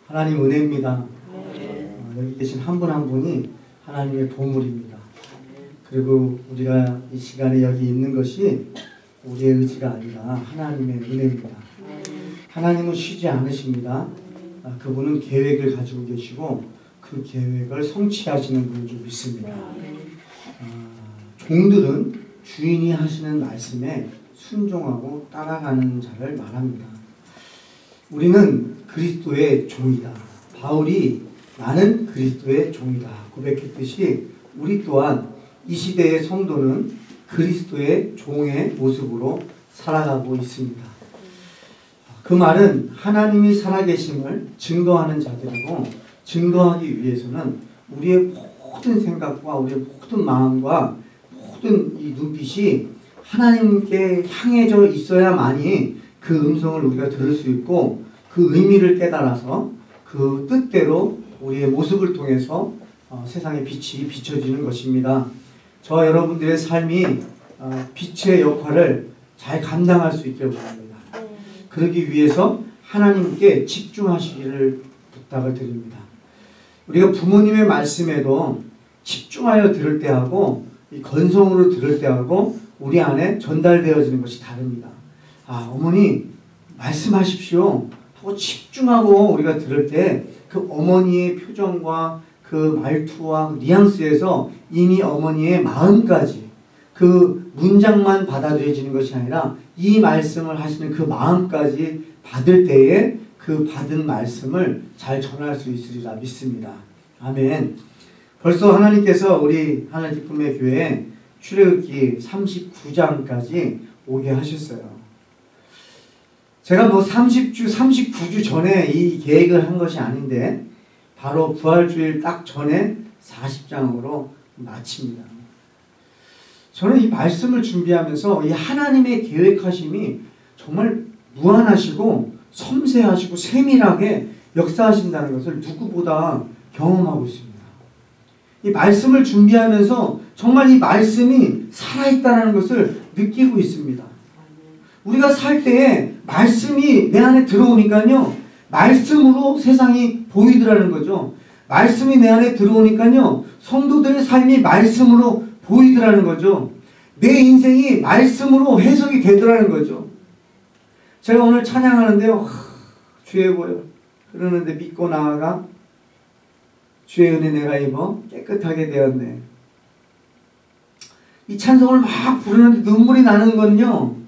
하나님 은혜입니다. 여기 계신 한 분 한 분이 하나님의 보물입니다. 그리고 우리가 이 시간에 여기 있는 것이 우리의 의지가 아니라 하나님의 은혜입니다. 하나님은 쉬지 않으십니다. 그분은 계획을 가지고 계시고 그 계획을 성취하시는 분인 줄 믿습니다. 종들은 주인이 하시는 말씀에 순종하고 따라가는 자를 말합니다. 우리는 그리스도의 종이다. 바울이 나는 그리스도의 종이다 고백했듯이 우리 또한 이 시대의 성도는 그리스도의 종의 모습으로 살아가고 있습니다. 그 말은 하나님이 살아계심을 증거하는 자들이고, 증거하기 위해서는 우리의 모든 생각과 우리의 모든 마음과 모든 이 눈빛이 하나님께 향해져 있어야만이 그 음성을 우리가 들을 수 있고, 그 의미를 깨달아서 그 뜻대로 우리의 모습을 통해서 세상의 빛이 비춰지는 것입니다. 저와 여러분들의 삶이 빛의 역할을 잘 감당할 수 있기를 바랍니다. 그러기 위해서 하나님께 집중하시기를 부탁을 드립니다. 우리가 부모님의 말씀에도 집중하여 들을 때하고 이 건성으로 들을 때하고 우리 안에 전달되어지는 것이 다릅니다. 어머니 말씀하십시오 하고 집중하고 우리가 들을 때 그 어머니의 표정과 그 말투와 뉘앙스에서 이미 어머니의 마음까지 그 문장만 받아들여지는 것이 아니라 이 말씀을 하시는 그 마음까지 받을 때에 그 받은 말씀을 잘 전할 수 있으리라 믿습니다. 아멘. 벌써 하나님께서 우리 하나님 기쁨의 교회에 출애굽기 39장까지 오게 하셨어요. 제가 30주, 39주 전에 이 계획을 한 것이 아닌데 바로 부활주일 딱 전에 40장으로 마칩니다. 저는 이 말씀을 준비하면서 이 하나님의 계획하심이 정말 무한하시고 섬세하시고 세밀하게 역사하신다는 것을 누구보다 경험하고 있습니다. 이 말씀을 준비하면서 정말 이 말씀이 살아있다는 것을 느끼고 있습니다. 우리가 살 때에 말씀이 내 안에 들어오니까요, 말씀으로 세상이 보이더라는 거죠. 말씀이 내 안에 들어오니까요, 성도들의 삶이 말씀으로 보이더라는 거죠. 내 인생이 말씀으로 해석이 되더라는 거죠. 제가 오늘 찬양하는데요, 주의 보여 그러는데 믿고 나아가 주의 은혜 내가 입어 깨끗하게 되었네. 이 찬송을 막 부르는데 눈물이 나는 건요,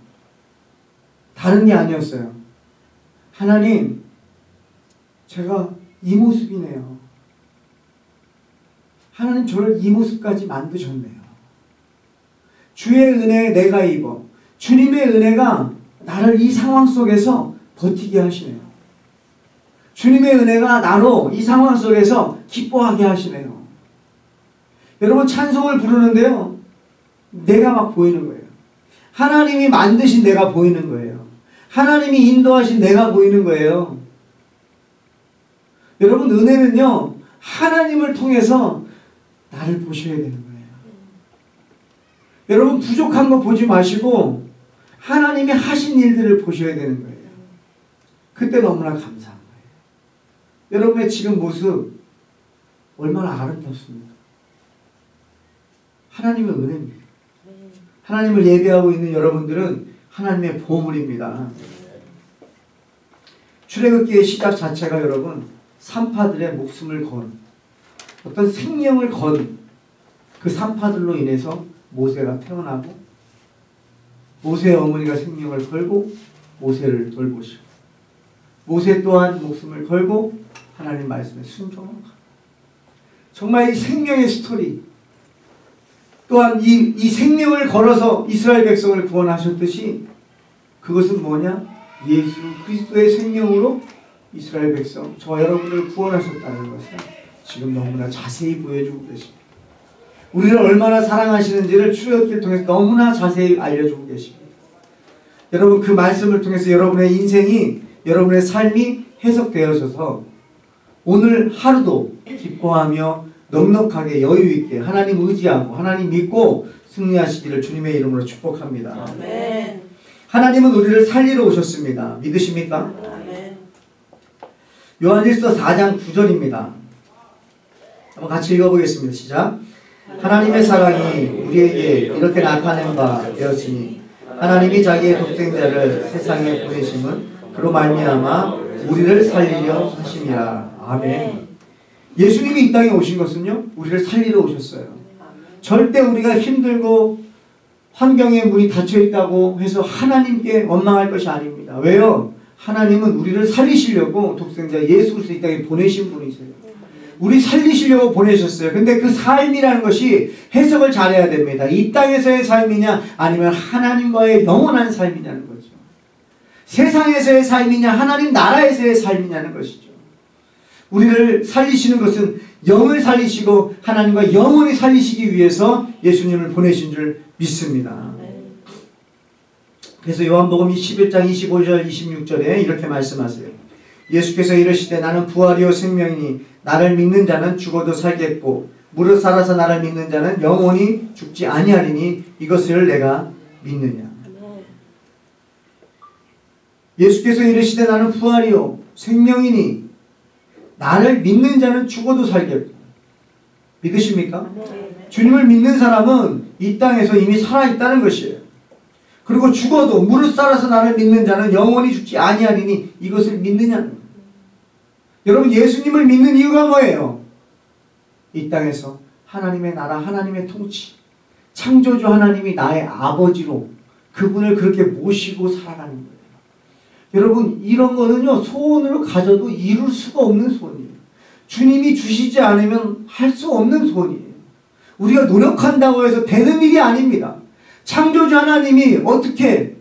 다른 게 아니었어요. 하나님, 제가 이 모습이네요. 하나님 저를 이 모습까지 만드셨네요. 주의 은혜에 내가 입어. 주님의 은혜가 나를 이 상황 속에서 버티게 하시네요. 주님의 은혜가 나로 이 상황 속에서 기뻐하게 하시네요. 여러분 찬송을 부르는데요, 내가 막 보이는 거예요. 하나님이 만드신 내가 보이는 거예요. 하나님이 인도하신 내가 보이는 거예요. 여러분 은혜는요, 하나님을 통해서 나를 보셔야 되는 거예요. 여러분 부족한 거 보지 마시고 하나님이 하신 일들을 보셔야 되는 거예요. 그때 너무나 감사한 거예요. 여러분의 지금 모습 얼마나 아름답습니까? 하나님의 은혜입니다. 하나님을 예배하고 있는 여러분들은 하나님의 보물입니다. 출애굽기의 시작 자체가 여러분 산파들의 목숨을 건, 어떤 생명을 건 그 산파들로 인해서 모세가 태어나고, 모세의 어머니가 생명을 걸고 모세를 돌보시고, 모세 또한 목숨을 걸고 하나님 말씀에 순종하고, 정말 이 생명의 스토리, 또한 이 생명을 걸어서 이스라엘 백성을 구원하셨듯이 그것은 뭐냐? 예수 그리스도의 생명으로 이스라엘 백성, 저와 여러분을 구원하셨다는 것을 지금 너무나 자세히 보여주고 계십니다. 우리를 얼마나 사랑하시는지를 출애굽기를 통해서 너무나 자세히 알려주고 계십니다. 여러분 그 말씀을 통해서 여러분의 인생이, 여러분의 삶이 해석되어져서 오늘 하루도 기뻐하며 넉넉하게 여유있게 하나님 의지하고 하나님 믿고 승리하시기를 주님의 이름으로 축복합니다. 아멘. 하나님은 우리를 살리러 오셨습니다. 믿으십니까? 아멘. 요한일서 4장 9절입니다. 한번 같이 읽어보겠습니다. 시작. 하나님의 사랑이 우리에게 이렇게 나타낸 바 되었으니 하나님이 자기의 독생자를 세상에 보내심은 그로 말미암아 우리를 살리려 하심이라. 아멘. 예수님이 이 땅에 오신 것은요, 우리를 살리러 오셨어요. 절대 우리가 힘들고 환경에 문이 닫혀있다고 해서 하나님께 원망할 것이 아닙니다. 왜요? 하나님은 우리를 살리시려고 독생자 예수 그리스도 이 땅에 보내신 분이세요. 우리 살리시려고 보내셨어요. 근데 그 삶이라는 것이 해석을 잘해야 됩니다. 이 땅에서의 삶이냐 아니면 하나님과의 영원한 삶이냐는 거죠. 세상에서의 삶이냐 하나님 나라에서의 삶이냐는 것이죠. 우리를 살리시는 것은 영을 살리시고 하나님과 영원히 살리시기 위해서 예수님을 보내신 줄 믿습니다. 그래서 요한복음 11장 25절 26절에 이렇게 말씀하세요. 예수께서 이르시되 나는 부활이요 생명이니 나를 믿는 자는 죽어도 살겠고 무릇 살아서 나를 믿는 자는 영원히 죽지 아니하리니 이것을 내가 믿느냐. 예수께서 이르시되 나는 부활이요 생명이니 나를 믿는 자는 죽어도 살겠고. 믿으십니까? 주님을 믿는 사람은 이 땅에서 이미 살아있다는 것이에요. 그리고 죽어도 무릇 살아서 나를 믿는 자는 영원히 죽지 아니하리니 이것을 믿느냐는 거예요. 여러분 예수님을 믿는 이유가 뭐예요? 이 땅에서 하나님의 나라 하나님의 통치 창조주 하나님이 나의 아버지로 그분을 그렇게 모시고 살아가는 거예요. 여러분 이런 거는요 소원으로 가져도 이룰 수가 없는 소원이에요. 주님이 주시지 않으면 할 수 없는 소원이에요. 우리가 노력한다고 해서 되는 일이 아닙니다. 창조주 하나님이 어떻게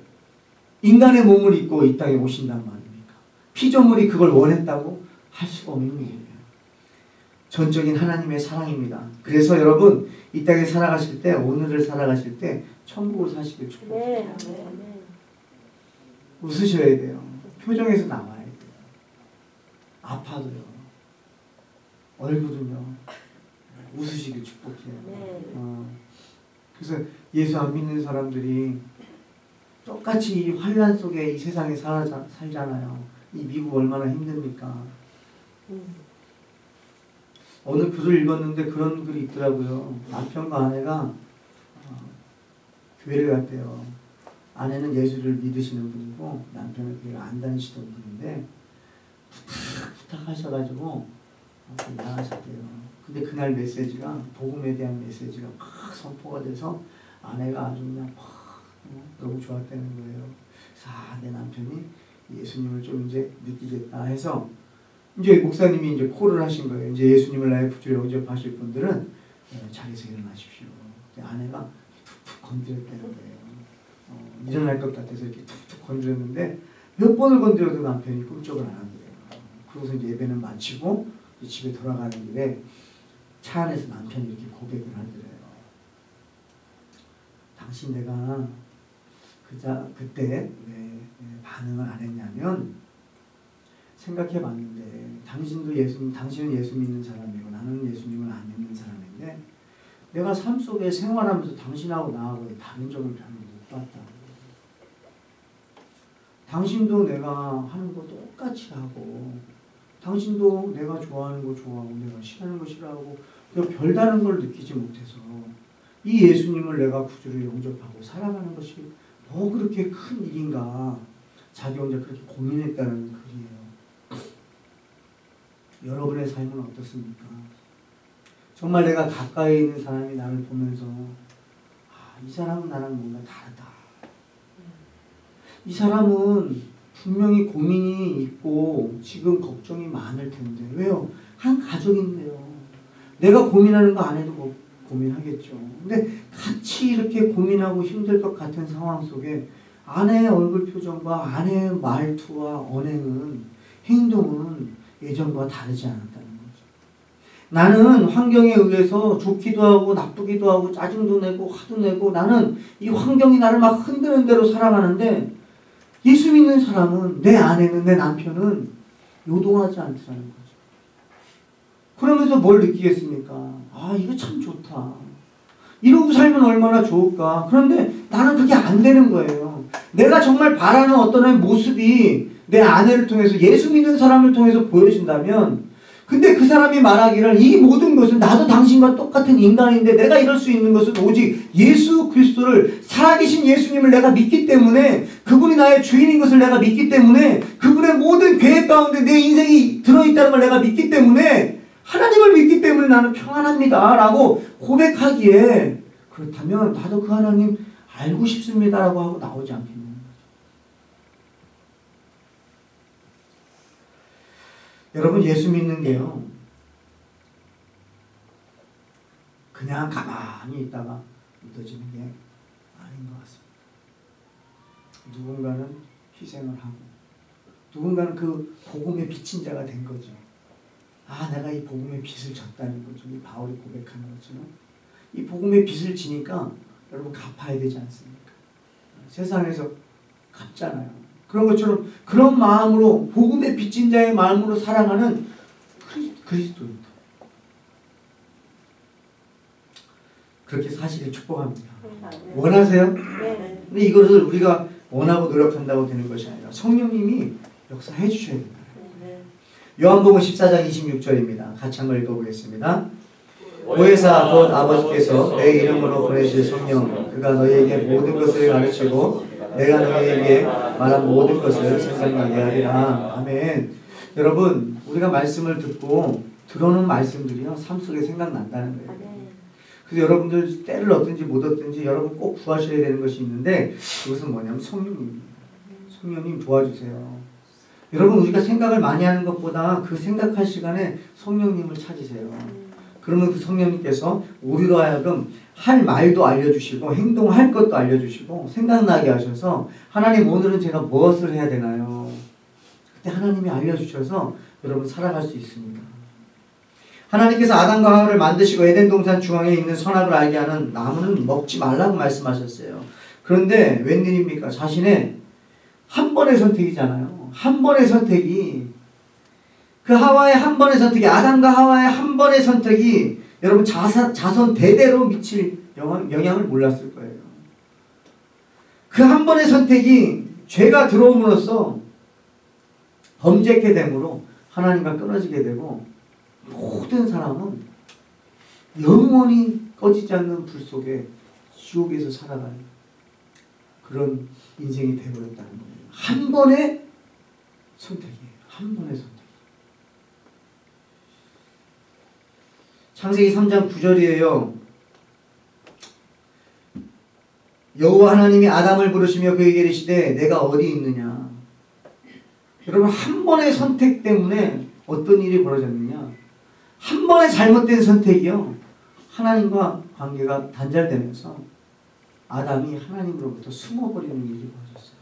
인간의 몸을 입고 이 땅에 오신단 말입니까? 피조물이 그걸 원했다고? 할 수가 없는 일이에요. 전적인 하나님의 사랑입니다. 그래서 여러분 이 땅에 살아가실 때 오늘을 살아가실 때 천국을 사시길 축복합니다. 웃으셔야 돼요. 표정에서 나와야 돼요. 아파도요. 얼굴은요. 웃으시길 축복해요. 그래서 예수 안 믿는 사람들이 똑같이 이 환란 속에 이 세상에 살잖아요. 이 미국 얼마나 힘듭니까? 어느 글을 읽었는데 그런 글이 있더라고요. 남편과 아내가 교회를 갔대요. 아내는 예수를 믿으시는 분이고 남편은 교회를 안 다니시던 분인데 부탁하셔가지고 나가셨대요. 근데 그날 메시지가 복음에 대한 메시지가 막 선포가 돼서 아내가 아주 그냥 너무 좋았다는 거예요. 그래서 내 남편이 예수님을 좀 이제 느끼겠다 해서 이제 목사님이 이제 콜을 하신 거예요. 이제 예수님을 나의 구주로 영접하실 분들은 자리에서 일어나십시오. 아내가 툭툭 건드렸다는 거예요. 일어날 것 같아서 이렇게 툭툭 건드렸는데 몇 번을 건드려도 남편이 꿈쩍을 안 한 거예요. 그러고서 이제 예배는 마치고 집에 돌아가는 길에 차 안에서 남편이 이렇게 고백을 하더래요. 당신 내가 그때 왜 반응을 안 했냐면 생각해봤는데 당신은 예수 믿는 사람이고 나는 예수님을 안 믿는 사람인데 내가 삶 속에 생활하면서 당신하고 나하고 다른 점을 별로 못 봤다. 당신도 내가 하는 거 똑같이 하고 당신도 내가 좋아하는 거 좋아하고 내가 싫어하는 거 싫어하고 별다른 걸 느끼지 못해서 이 예수님을 내가 구주로 영접하고 살아가는 것이 뭐 그렇게 큰 일인가 자기 혼자 그렇게 고민했다는 글이에요. 여러분의 삶은 어떻습니까? 정말 내가 가까이 있는 사람이 나를 보면서 이 사람은 나랑 뭔가 다르다. 이 사람은 분명히 고민이 있고 지금 걱정이 많을 텐데 왜요? 한 가족인데요. 내가 고민하는 거 안 해도 고민하겠죠. 근데 같이 이렇게 고민하고 힘들 것 같은 상황 속에 아내의 얼굴 표정과 아내의 말투와 언행은 행동은 예전과 다르지 않았다는 거죠. 나는 환경에 의해서 좋기도 하고 나쁘기도 하고 짜증도 내고 화도 내고 나는 이 환경이 나를 막 흔드는 대로 살아가는데 예수 믿는 사람은 내 아내는 내 남편은 요동하지 않더라는 거죠. 그러면서 뭘 느끼겠습니까? 이거 참 좋다. 이러고 살면 얼마나 좋을까. 그런데 나는 그게 안 되는 거예요. 내가 정말 바라는 어떤 모습이 내 아내를 통해서 예수 믿는 사람을 통해서 보여진다면 근데 그 사람이 말하기를 이 모든 것은 나도 당신과 똑같은 인간인데 내가 이럴 수 있는 것은 오직 예수 그리스도를 살아계신 예수님을 내가 믿기 때문에 그분이 나의 주인인 것을 내가 믿기 때문에 그분의 모든 계획 가운데 내 인생이 들어있다는 걸 내가 믿기 때문에 하나님을 믿기 때문에 나는 평안합니다 라고 고백하기에 그렇다면 나도 그 하나님 알고 싶습니다 라고 하고 나오지 않겠냐. 여러분 예수 믿는 게요 그냥 가만히 있다가 믿어지는 게 아닌 것 같습니다. 누군가는 희생을 하고 누군가는 그 복음의 빚진 자가 된 거죠. 아 내가 이 복음의 빚을 졌다는 거죠. 이 바울이 고백하는 것처럼 이 복음의 빚을 지니까 여러분 갚아야 되지 않습니까? 세상에서 갚잖아요. 그런 것처럼 그런 마음으로 복음의 빚진 자의 마음으로 살아가는 그리스도입니다. 그렇게 사시길 축복합니다. 원하세요? 네. 근데 이것을 우리가 원하고 노력한다고 되는 것이 아니라 성령님이 역사해 주셔야 됩니다. 요한복음 14장 26절입니다. 같이 한번 읽어보겠습니다. 보혜사 곧 아버지께서 내 이름으로 보내실 성령 그가 너희에게 모든 것을 가르치고 내가 너희에게 말한 모든 것을 생각나게 하리라. 아멘. 여러분 우리가 말씀을 듣고 들어오는 말씀들이요 삶 속에 생각난다는 거예요. 그래서 여러분들 때를 얻든지 못 얻든지 여러분 꼭 구하셔야 되는 것이 있는데 그것은 뭐냐면 성령님입니다. 성령님 도와주세요. 여러분 우리가 생각을 많이 하는 것보다 그 생각할 시간에 성령님을 찾으세요. 그러면 그 성령님께서 우리로 하여금 할 말도 알려주시고 행동할 것도 알려주시고 생각나게 하셔서 하나님 오늘은 제가 무엇을 해야 되나요? 그때 하나님이 알려주셔서 여러분 살아갈 수 있습니다. 하나님께서 아담과 하와를 만드시고 에덴 동산 중앙에 있는 선악을 알게 하는 나무는 먹지 말라고 말씀하셨어요. 그런데 웬일입니까? 자신의 한 번의 선택이잖아요. 한 번의 선택이 그 하와의 한 번의 선택이 아담과 하와의 한 번의 선택이 여러분 자손 대대로 미칠 영향을 몰랐을 거예요. 그 한 번의 선택이 죄가 들어옴으로써 범죄케 됨으로 하나님과 끊어지게 되고 모든 사람은 영원히 꺼지지 않는 불 속에 지옥에서 살아가는 그런 인생이 되어버렸다는 거예요. 한 번의 선택이에요. 한 번의 선택. 창세기 3장 9절이에요. 여호와 하나님이 아담을 부르시며 그에게 이르시되 내가 어디 있느냐. 여러분 한 번의 선택 때문에 어떤 일이 벌어졌느냐. 한 번의 잘못된 선택이요. 하나님과 관계가 단절되면서 아담이 하나님으로부터 숨어버리는 일이 벌어졌어요.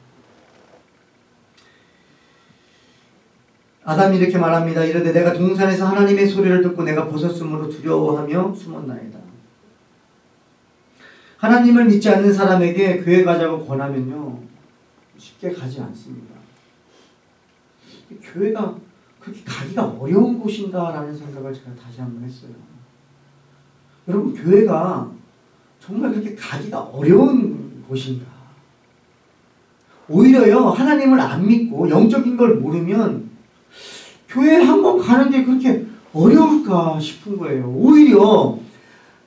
아담이 이렇게 말합니다. 이르되 내가 동산에서 하나님의 소리를 듣고 내가 벗었으므로 두려워하며 숨었나이다. 하나님을 믿지 않는 사람에게 교회 가자고 권하면요 쉽게 가지 않습니다. 교회가 그렇게 가기가 어려운 곳인가 라는 생각을 제가 다시 한번 했어요. 여러분 교회가 정말 그렇게 가기가 어려운 곳인가. 오히려요 하나님을 안 믿고 영적인 걸 모르면 교회에 한번 가는 게 그렇게 어려울까 싶은 거예요. 오히려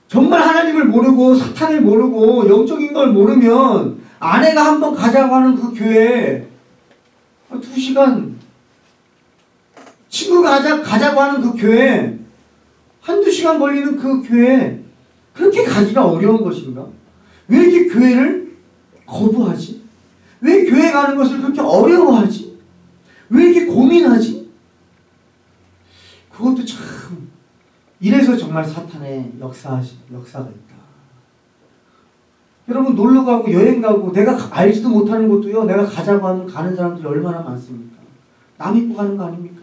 정말 하나님을 모르고 사탄을 모르고 영적인 걸 모르면 아내가 한번 가자고 하는 그 교회에 2시간 친구가 가자고 하는 그 교회 한두 시간 걸리는 그 교회 그렇게 가기가 어려운 것인가? 왜 이렇게 교회를 거부하지? 왜 교회 가는 것을 그렇게 어려워하지? 왜 이렇게 고민하지? 그것도 참 이래서 정말 사탄의 역사가 있다. 여러분 놀러가고 여행가고 내가 알지도 못하는 것도요 내가 가자고 하면 가는 사람들이 얼마나 많습니까? 남 믿고 가는 거 아닙니까?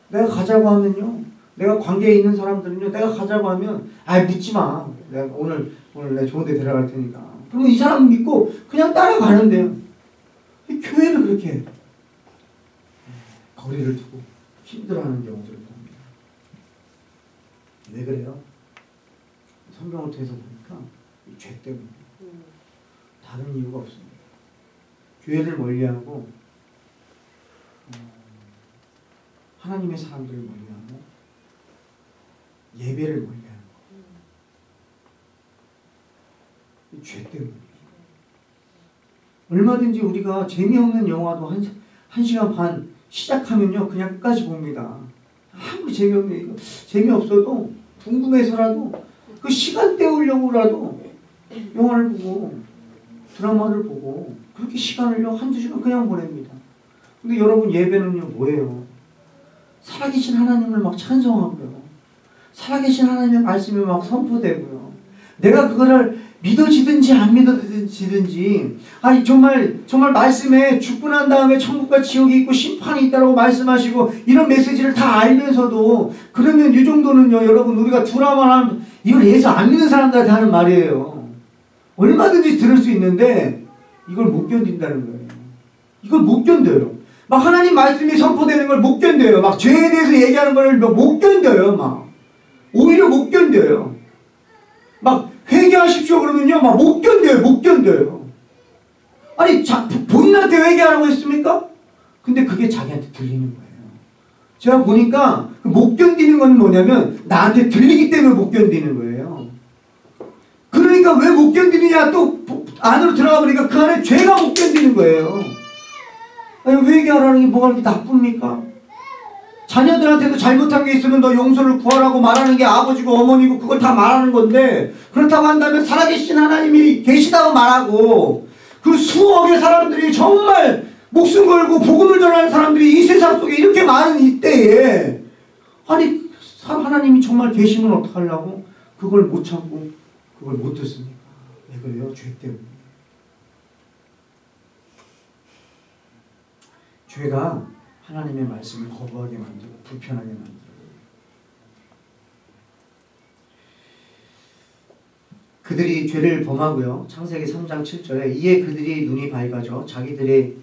내가 가자고 하면요 내가 관계에 있는 사람들은요 내가 가자고 하면 묻지 마. 내가 오늘 내 좋은 데 데려갈 테니까. 그러면 이 사람 믿고 그냥 따라가는데요. 교회를 그렇게 거리를 두고 힘들어하는 경우들을 봅니다. 왜 그래요? 성경을 통해서 보니까 이 죄 때문에 다른 이유가 없습니다. 교회를 멀리하고 하나님의 사람들을 멀리하고 예배를 멀리하는 거. 죄 때문에. 얼마든지 우리가 재미없는 영화도 한 시간 반 시작하면요 그냥 끝까지 봅니다. 아무리 재미없어도 궁금해서라도 그 시간 때우려고라도 영화를 보고 드라마를 보고 그렇게 시간을요 한두 시간 그냥 보냅니다. 근데 여러분 예배는요 뭐예요? 살아계신 하나님을 막 찬송하고요. 살아계신 하나님의 말씀이 막 선포되고요. 내가 그거를 믿어지든지 안 믿어지든지 아니 정말 말씀에 죽고 난 다음에 천국과 지옥이 있고 심판이 있다고 말씀하시고 이런 메시지를 다 알면서도 그러면 이 정도는요 여러분 우리가 드라마나 이걸 예수 안 믿는 사람들한테 하는 말이에요. 얼마든지 들을 수 있는데 이걸 못 견딘다는 거예요. 이걸 못 견뎌요. 막 하나님 말씀이 선포되는 걸 못 견뎌요. 막 죄에 대해서 얘기하는 걸 못 견뎌요. 막 오히려 못 견뎌요. 막 회개하십시오 그러면요 막 못 견뎌요. 못 견뎌요. 아니 본인한테 회개하라고 했습니까? 근데 그게 자기한테 들리는 거예요. 제가 보니까 못 견디는 건 뭐냐면 나한테 들리기 때문에 못 견디는 거예요. 그러니까 왜 못 견디느냐 또 안으로 들어가 보니까 그 안에 죄가 못 견디는 거예요. 아니 회개하라는 게 뭐가 그렇게 나쁩니까? 자녀들한테도 잘못한 게 있으면 너 용서를 구하라고 말하는 게 아버지고 어머니고 그걸 다 말하는 건데 그렇다고 한다면 살아계신 하나님이 계시다고 말하고 그 수억의 사람들이 정말 목숨 걸고 복음을 전하는 사람들이 이 세상 속에 이렇게 많은 이때에 아니 하나님이 정말 계시면 어떡하려고 그걸 못 참고 그걸 못 듣습니까? 왜 그래요? 죄 때문에. 죄가 하나님의 말씀을 거부하게 만들고 불편하게 만들어요. 그들이 죄를 범하고요. 창세기 3장 7절에 이에 그들이 눈이 밝아져 자기들의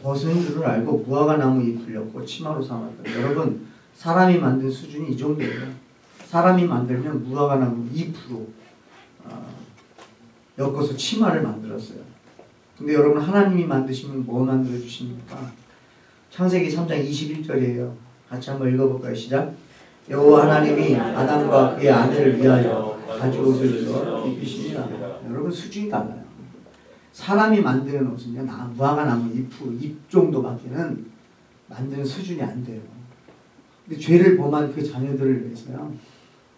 벗은 줄을 알고 무화과 나무 잎을 엮고 치마로 삼았다. 여러분 사람이 만든 수준이 이 정도예요. 사람이 만들면 무화과 나무 잎으로 엮어서 치마를 만들었어요. 근데 여러분 하나님이 만드시면 뭐 만들어 주십니까? 창세기 3장 21절이에요. 같이 한번 읽어볼까요? 시작. 여호와 하나님이 아담과 그의 아내를 위하여 가죽 옷을 입어 입히십니다. 여러분 수준이 달라요. 사람이 만드는 옷은요 무화과 나무 잎 정도밖에는 만드는 수준이 안 돼요. 근데 죄를 범한 그 자녀들을 위해서요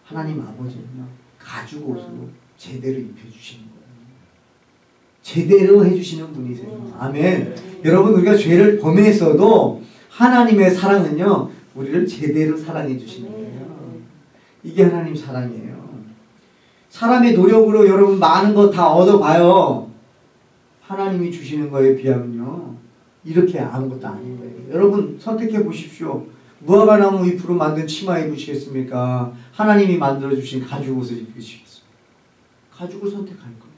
하나님 아버지는요 가죽 옷으로 제대로 입혀주시는 거예요. 제대로 해주시는 분이세요. 아멘. 여러분 우리가 죄를 범했어도 하나님의 사랑은요 우리를 제대로 사랑해 주시는 거예요. 이게 하나님 사랑이에요. 사람의 노력으로 여러분 많은 거 다 얻어봐요. 하나님이 주시는 거에 비하면요 이렇게 아무것도 아닌 거예요. 여러분 선택해 보십시오. 무화과 나무 잎으로 만든 치마 입으시겠습니까? 하나님이 만들어 주신 가죽 옷을 입으시겠습니까? 가죽을 선택할 거예요.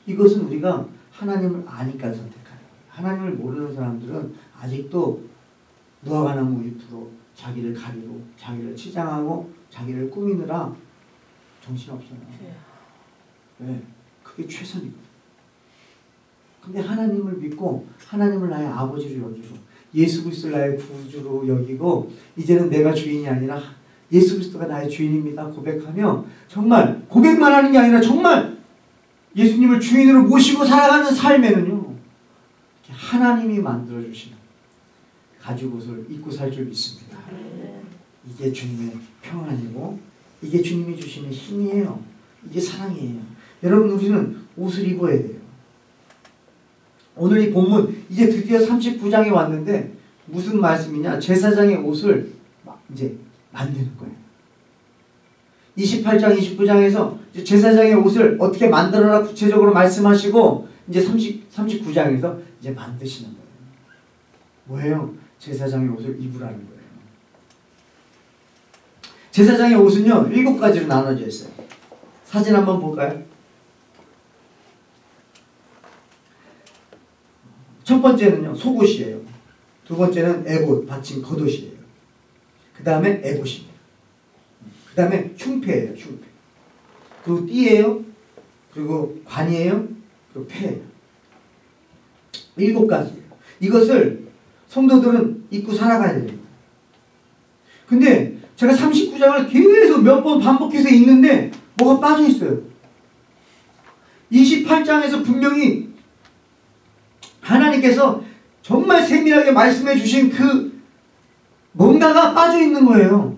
이것은 우리가 하나님을 아니까 선택하는 거예요. 하나님을 모르는 사람들은 아직도 무화과 나무 잎으로 자기를 가리고 자기를 치장하고 자기를 꾸미느라 정신없어요. 네, 그게 최선이거든요. 근데 하나님을 믿고 하나님을 나의 아버지로 여기고 예수 그리스도를 나의 구주로 여기고 이제는 내가 주인이 아니라 예수 그리스도가 나의 주인입니다 고백하며 정말 고백만 하는 게 아니라 정말 예수님을 주인으로 모시고 살아가는 삶에는요 하나님이 만들어주시는 가죽 옷을 입고 살 줄 믿습니다. 이게 주님의 평안이고 이게 주님이 주시는 힘이에요. 이게 사랑이에요. 여러분 우리는 옷을 입어야 돼요. 오늘 이 본문 이제 드디어 39장에 왔는데 무슨 말씀이냐? 제사장의 옷을 이제 만드는 거예요. 28장 29장에서 제사장의 옷을 어떻게 만들어라 구체적으로 말씀하시고 이제 39장에서 이제 만드시는 거예요. 뭐예요? 제사장의 옷을 입으라는 거예요. 제사장의 옷은요 7가지로 나눠져 있어요. 사진 한번 볼까요? 첫 번째는요 속옷이에요. 두 번째는 에봇 받침 겉옷이에요. 그 다음에 에봇입니다. 그 다음에 흉패예요. 흉패. 그리고 띠예요. 그리고 관이에요. 그리고 패예요. 7가지예요. 이것을 성도들은 잊고 살아가야 돼요. 근데 제가 39장을 계속 몇 번 반복해서 읽는데 뭐가 빠져 있어요. 28장에서 분명히 하나님께서 정말 세밀하게 말씀해 주신 그 뭔가가 빠져 있는 거예요.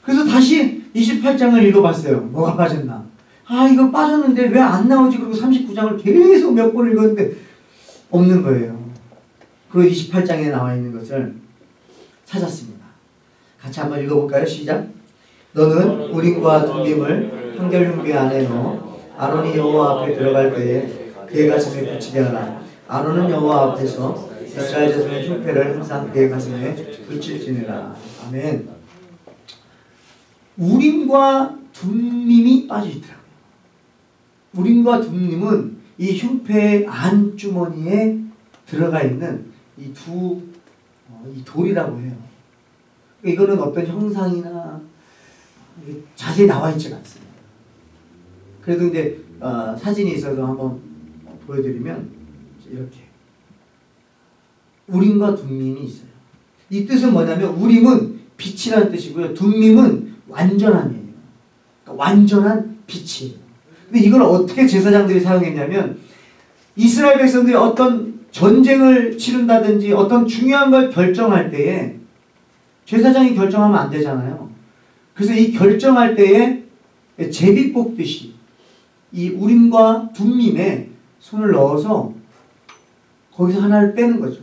그래서 다시 28장을 읽어봤어요. 뭐가 빠졌나? 아, 이거 빠졌는데 왜 안 나오지? 그리고 39장을 계속 몇 번 읽었는데 없는 거예요. 그리고 28장에 나와 있는 것을 찾았습니다. 같이 한번 읽어볼까요? 시작. 너는 우림과 둠밈을 한결 흉배 안에 넣어 아론이 여호와 앞에 들어갈 때에 그의 가슴에 붙이게 하라. 아론은 여호와 앞에서 이스라엘 자손의 흉패를 항상 그의 가슴에 붙일지니라. 아멘. 우림과 둠밈이 빠져있더라고요. 우림과 둠밈은 이 흉패의 안주머니에 들어가 있는 이 돌이라고 해요. 이거는 어떤 형상이나 자세히 나와 있지가 않습니다. 그래도 이제 사진이 있어서 한번 보여드리면 이렇게 우림과 둠밈이 있어요. 이 뜻은 뭐냐면 우림은 빛이라는 뜻이고요. 둠밈은 완전함이에요. 그러니까 완전한 빛이에요. 근데 이걸 어떻게 제사장들이 사용했냐면 이스라엘 백성들이 어떤 전쟁을 치른다든지 어떤 중요한 걸 결정할 때에 제사장이 결정하면 안 되잖아요. 그래서 이 결정할 때에 제비 뽑듯이 이 우림과 둠밈에 손을 넣어서 거기서 하나를 빼는 거죠.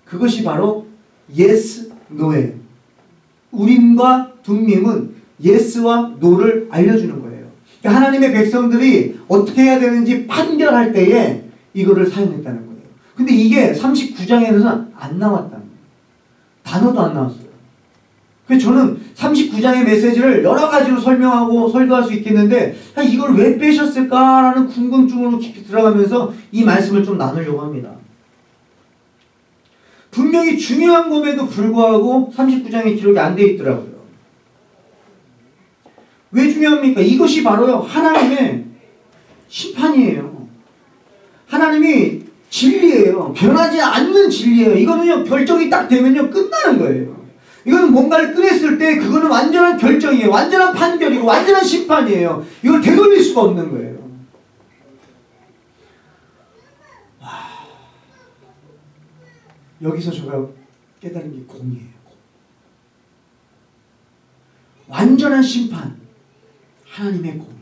그것이 바로 yes, no예요. 우림과 둠밈은 yes와 no를 알려주는 거예요. 그러니까 하나님의 백성들이 어떻게 해야 되는지 판결할 때에 이거를 사용했다는 거예요. 근데 이게 39장에서는 안 나왔다는 거예요. 단어도 안 나왔어요. 그래서 저는 39장의 메시지를 여러 가지로 설명하고 설교할 수 있겠는데 이걸 왜 빼셨을까라는 궁금증으로 깊이 들어가면서 이 말씀을 좀 나누려고 합니다. 분명히 중요한 것에도 불구하고 39장에 기록이 안 돼 있더라고요. 왜 중요합니까? 이것이 바로요 하나님의 심판이에요. 하나님이 진리예요. 변하지 않는 진리예요. 이거는요 결정이 딱 되면요 끝나는 거예요. 이거는 뭔가를 꺼냈을 때 그거는 완전한 결정이에요. 완전한 판결이고 완전한 심판이에요. 이걸 되돌릴 수가 없는 거예요. 와, 여기서 제가 깨달은 게 공이에요. 완전한 심판, 하나님의 공의.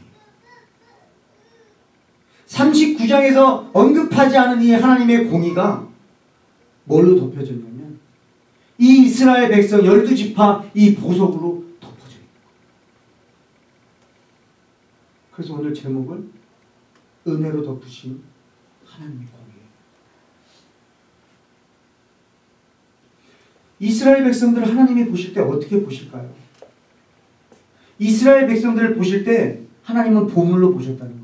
39장에서 언급하지 않은 이 하나님의 공의가 뭘로 덮여졌냐면 이 이스라엘 백성 12지파 이 보석으로 덮어져 있는 거예요. 그래서 오늘 제목을 은혜로 덮으신 하나님의 공의예요. 이스라엘 백성들을 하나님이 보실 때 어떻게 보실까요? 이스라엘 백성들을 보실 때 하나님은 보물로 보셨다는 거예요.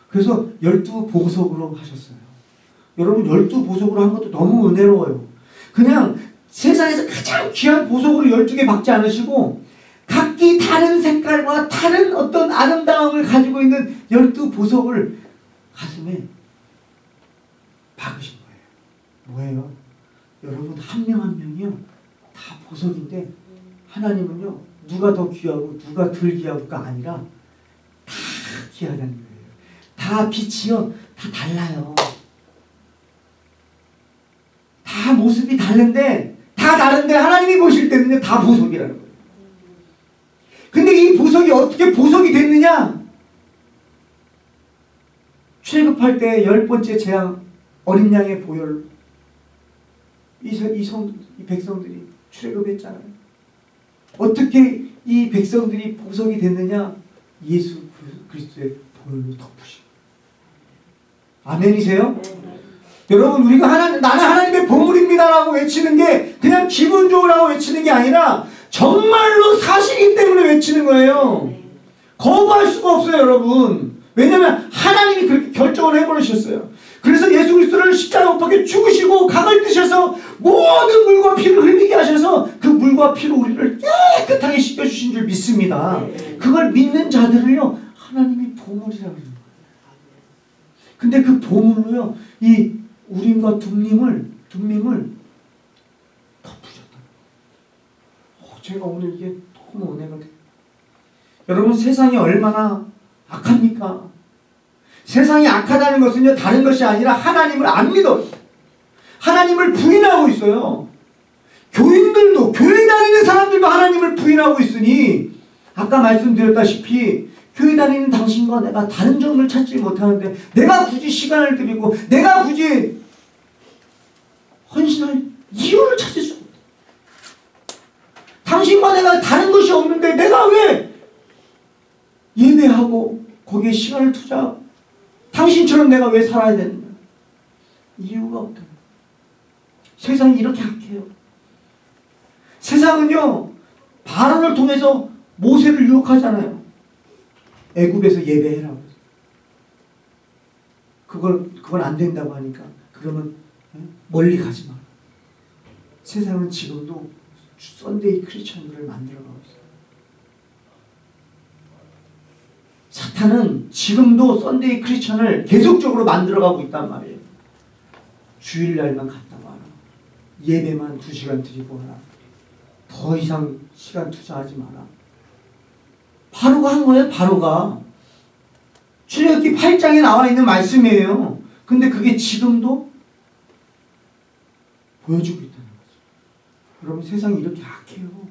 그래서 12보석으로 하셨어요. 여러분 12보석으로 한 것도 너무 은혜로워요. 그냥 세상에서 가장 귀한 보석으로 12개 박지 않으시고 각기 다른 색깔과 다른 어떤 아름다움을 가지고 있는 12보석을 가슴에 박으신 거예요. 뭐예요? 여러분 한 명 한 명이요 다 보석인데 하나님은요 누가 더 귀하고 누가 덜 귀하고가 아니라 다 귀하다는 거예요. 다 빛이요 다 달라요. 다 모습이 다른데 다 다른데 하나님이 보실 때는요 다 보석이라는 거예요. 근데 이 보석이 어떻게 보석이 됐느냐? 출애굽할 때 10번째 재앙 어린 양의 보혈 이 백성들이 출애굽했잖아요. 어떻게 이 백성들이 보석이 됐느냐? 예수 그리스도의 보혈로 덮으신. 아멘이세요? 여러분 우리가 나는 하나님의 보물입니다라고 외치는 게 그냥 기분 좋으라고 외치는 게 아니라 정말로 사실이기 때문에 외치는 거예요. 거부할 수가 없어요 여러분. 왜냐하면 하나님이 그렇게 결정을 해버리셨어요. 그래서 예수 그리스도를 십자가 못 박혀 죽으시고 각을 뜨셔서 모든 물과 피를 흘리게 하셔서 그 물과 피로 우리를 깨끗하게 씻겨주신 줄 믿습니다. 그걸 믿는 자들을요 하나님이 보물이라고 합니다. 근데 그 보물로요 이 우림과 둠밈을 덮으셨다. 제가 오늘 이게 너무 은혜가 돼요. 여러분, 세상이 얼마나 악합니까? 세상이 악하다는 것은요, 다른 것이 아니라 하나님을 안 믿어요. 하나님을 부인하고 있어요. 교인들도, 교회 다니는 사람들도 하나님을 부인하고 있으니, 아까 말씀드렸다시피 교회 다니는 당신과 내가 다른 점을 찾지 못하는데 내가 굳이 시간을 들이고 내가 굳이 헌신할 이유를 찾을 수 없다. 당신과 내가 다른 것이 없는데 내가 왜 예배하고 거기에 시간을 투자하고 당신처럼 내가 왜 살아야 되는가? 이유가 없다. 세상이 이렇게 악해요. 세상은요, 바론을 통해서 모세를 유혹하잖아요. 애굽에서 예배해라고. 그건 안 된다고 하니까 그러면 멀리 가지 마. 세상은 지금도 썬데이 크리스천들을 만들어가고 있어요. 사탄은 지금도 썬데이 크리스천을 계속적으로 만들어가고 있단 말이에요. 주일날만 갔다 와라. 예배만 2시간 드리고 와라. 더 이상 시간 투자하지 마라. 바로가 한 거예요. 바로가. 출애굽기 8장에 나와 있는 말씀이에요. 근데 그게 지금도 보여주고 있다는 거죠. 여러분, 세상이 이렇게 악해요.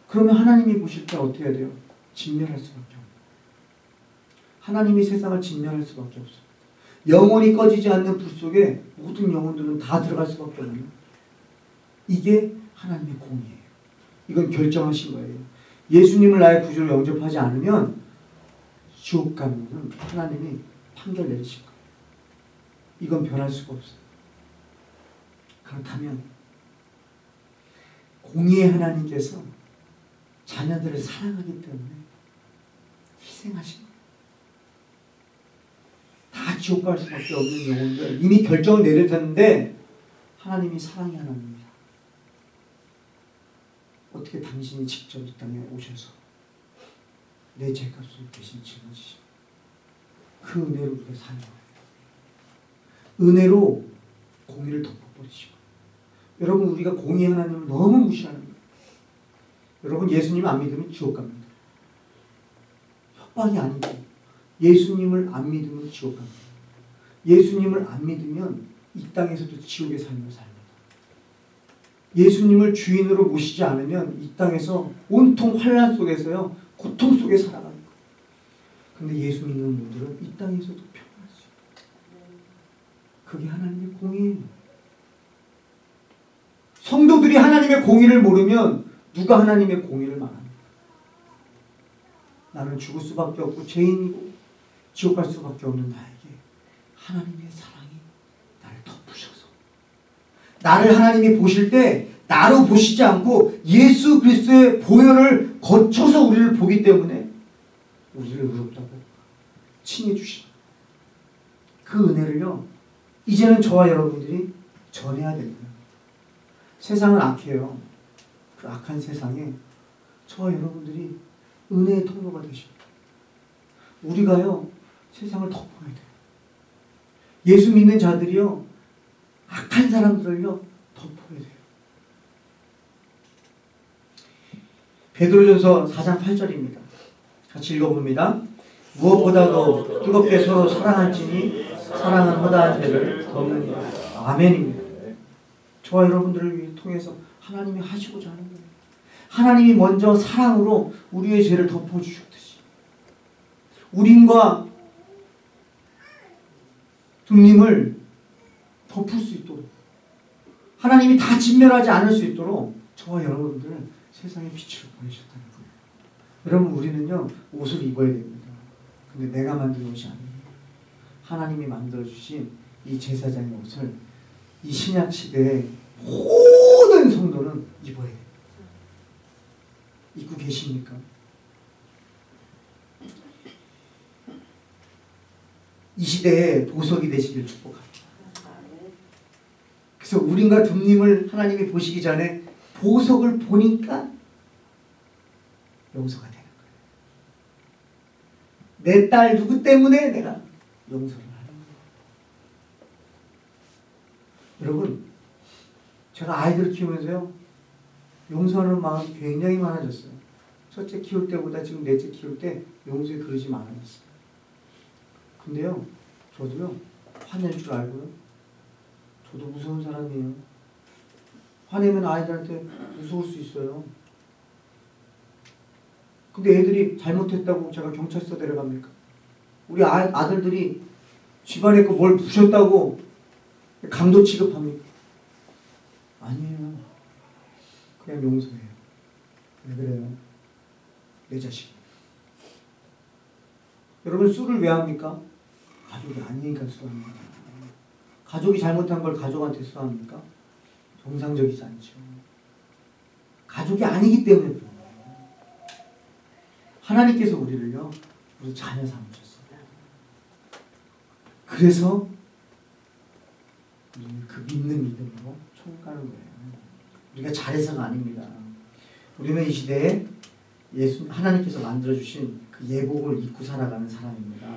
그러면 하나님이 보실 때 어떻게 해야 돼요? 진멸할 수밖에 없어요. 하나님이 세상을 진멸할 수밖에 없어요. 영원히 꺼지지 않는 불 속에 모든 영혼들은 다 들어갈 수밖에 없는, 이게 하나님의 공이에요. 이건 결정하신 거예요. 예수님을 나의 구주로 영접하지 않으면 지옥 가면 하나님이 판결 내리실 거예요. 이건 변할 수가 없어요. 그렇다면 공의의 하나님께서 자녀들을 사랑하기 때문에 희생하신 거예요. 다 지옥 갈 수밖에 없는 영혼들, 이미 결정을 내렸는데 하나님이 사랑의 하나님입니다. 어떻게 당신이 직접 이 땅에 오셔서 내 죄값을 대신 짊어지시고 그 은혜로 우리가 사는 거예요. 은혜로 공의를 덮어버리시고. 여러분, 우리가 공의 하나님을 너무 무시하는 거예요. 여러분, 예수님 안 믿으면 지옥 갑니다. 협박이 아니고 예수님을 안 믿으면 지옥 갑니다. 예수님을 안 믿으면 이 땅에서도 지옥의 삶을 살아요. 예수님을 주인으로 모시지 않으면 이 땅에서 온통 환난 속에서요, 고통 속에 살아가는 거예요. 근데 예수 믿는 분들은 이 땅에서도 평안하죠. 그게 하나님의 공의예요. 성도들이 하나님의 공의를 모르면 누가 하나님의 공의를 말합니까? 나는 죽을 수밖에 없고 죄인이고 지옥 갈 수밖에 없는 나에게 하나님의 사랑이 나를 덮으셔서, 나를 하나님이 보실 때 나로 보시지 않고 예수 그리스도의 보혈을 거쳐서 우리를 보기 때문에 우리를 의롭다고 칭해 주시는 그 은혜를요, 이제는 저와 여러분들이 전해야 됩니다. 세상은 악해요. 그 악한 세상에 저와 여러분들이 은혜의 통로가 되십니다. 우리가요, 세상을 덮어야 돼요. 예수 믿는 자들이요, 악한 사람들을요, 덮어야 돼요. 베드로전서 4장 8절입니다. 같이 읽어봅니다. 무엇보다도 뜨겁게 서로 사랑할지니 사랑은 허다한 죄를 덮느니라. 아멘입니다. 저와 여러분들을 통해서 하나님이 하시고자 하는 거예요. 하나님이 먼저 사랑으로 우리의 죄를 덮어주셨듯이 우림과 둠밈을 덮을 수 있도록, 하나님이 다 진멸하지 않을 수 있도록 저와 여러분들은 세상에 빛을 보내셨다는 거예요. 여러분, 우리는요, 옷을 입어야 됩니다. 근데 내가 만든 옷이 아니에요. 하나님이 만들어주신 이 제사장의 옷을 이 신약시대의 모든 성도는 입어야 돼요. 입고 계십니까? 이 시대에 보석이 되시길 축복합니다. 그래서 우림과 둠밈을 하나님이 보시기 전에 보석을 보니까 용서가 되는 거예요. 내 딸 누구 때문에 내가 용서를 하는 거예요. 여러분, 제가 아이들을 키우면서요, 용서하는 마음이 굉장히 많아졌어요. 첫째 키울 때보다 지금 넷째 키울 때 용서의 그릇이 많아졌어요. 근데요, 저도요, 화낼 줄 알고요. 저도 무서운 사람이에요. 화내면 아이들한테 무서울 수 있어요. 근데 애들이 잘못했다고 제가 경찰서 데려갑니까? 우리 아들들이 집안에 거 뭘 부셨다고 강도 취급합니까? 아니에요. 그냥 용서해요. 왜 그래요? 내 자식. 여러분, 술을 왜 합니까? 가족이 아니니까 술합니다. 가족이 잘못한 걸 가족한테 술합니까? 정상적이지 않죠. 가족이 아니기 때문에 그래요. 하나님께서 우리를요, 우리 자녀 삼으셨어요. 그래서 우리는 그 믿는 믿음으로 총가는 거예요. 우리가 잘해서가 아닙니다. 우리는 이 시대에 하나님께서 만들어주신 그 예복을 입고 살아가는 사람입니다.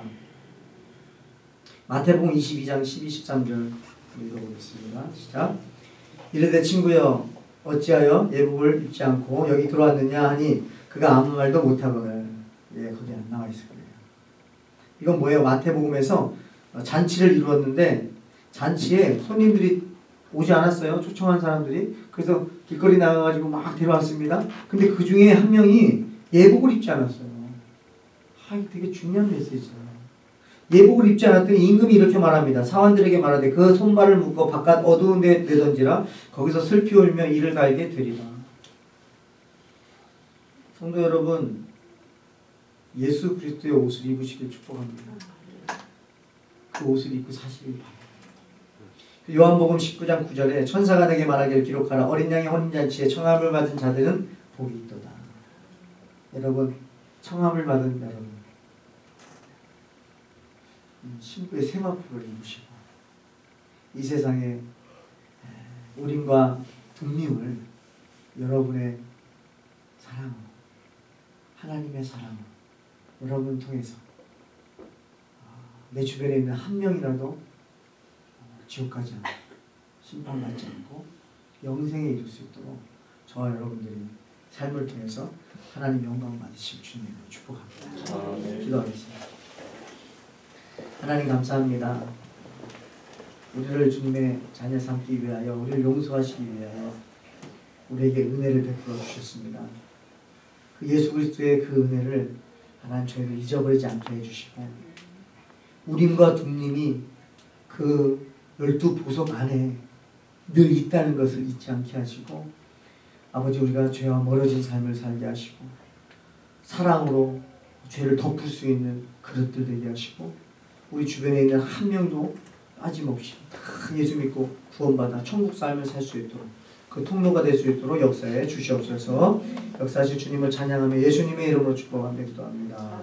마태복음 22장 12, 13절 읽어보겠습니다. 시작. 이르되 친구여 어찌하여 예복을 입지 않고 여기 들어왔느냐 하니 그가 아무 말도 못하거늘. 거기 안 나와 있을 거예요. 이건 뭐예요? 마태복음에서 잔치를 이루었는데 잔치에 손님들이 오지 않았어요. 초청한 사람들이. 그래서 길거리 나가가지고 막 데려왔습니다. 근데 그 중에 한 명이 예복을 입지 않았어요. 되게 중요한 메시지예요. 예복을 입지 않았더니 임금이 이렇게 말합니다. 사원들에게 말하되 그 손발을 묶어 바깥 어두운 데 내던지라. 거기서 슬피 울며 이를 갈게 되리라. 성도 여러분, 예수 그리스도의 옷을 입으시길 축복합니다. 그 옷을 입고 사시길 바랍니다. 요한복음 19장 9절에 천사가 내게 말하기를 기록하라. 어린 양의 혼인잔치에 청함을 받은 자들은 복이 있도다. 여러분, 청함을 받은 여러분, 신부의 세마포를 입으시고 이 세상에 우림과 둠림을 여러분의 사랑으로, 하나님의 사랑으로 여러분을 통해서 내 주변에 있는 한 명이라도 지옥 가지 않고 심판받지 않고 영생에 이룰 수 있도록 저와 여러분들이 삶을 통해서 하나님 영광 받으실 주님으로 축복합니다. 기도하겠습니다. 하나님 감사합니다. 우리를 주님의 자녀 삼기 위하여, 우리를 용서하시기 위하여 우리에게 은혜를 베풀어 주셨습니다. 그 예수 그리스도의 그 은혜를 하나님 저희를 잊어버리지 않게 해주시고 우림과 둠림이 그 12보석 안에 늘 있다는 것을 잊지 않게 하시고 아버지, 우리가 죄와 멀어진 삶을 살게 하시고 사랑으로 죄를 덮을 수 있는 그릇들 되게 하시고 우리 주변에 있는 한 명도 빠짐없이 다 예수 믿고 구원받아 천국 삶을 살 수 있도록 그 통로가 될 수 있도록 역사해 주시옵소서. 역사하실 주님을 찬양하며 예수님의 이름으로 축복하며 기도합니다.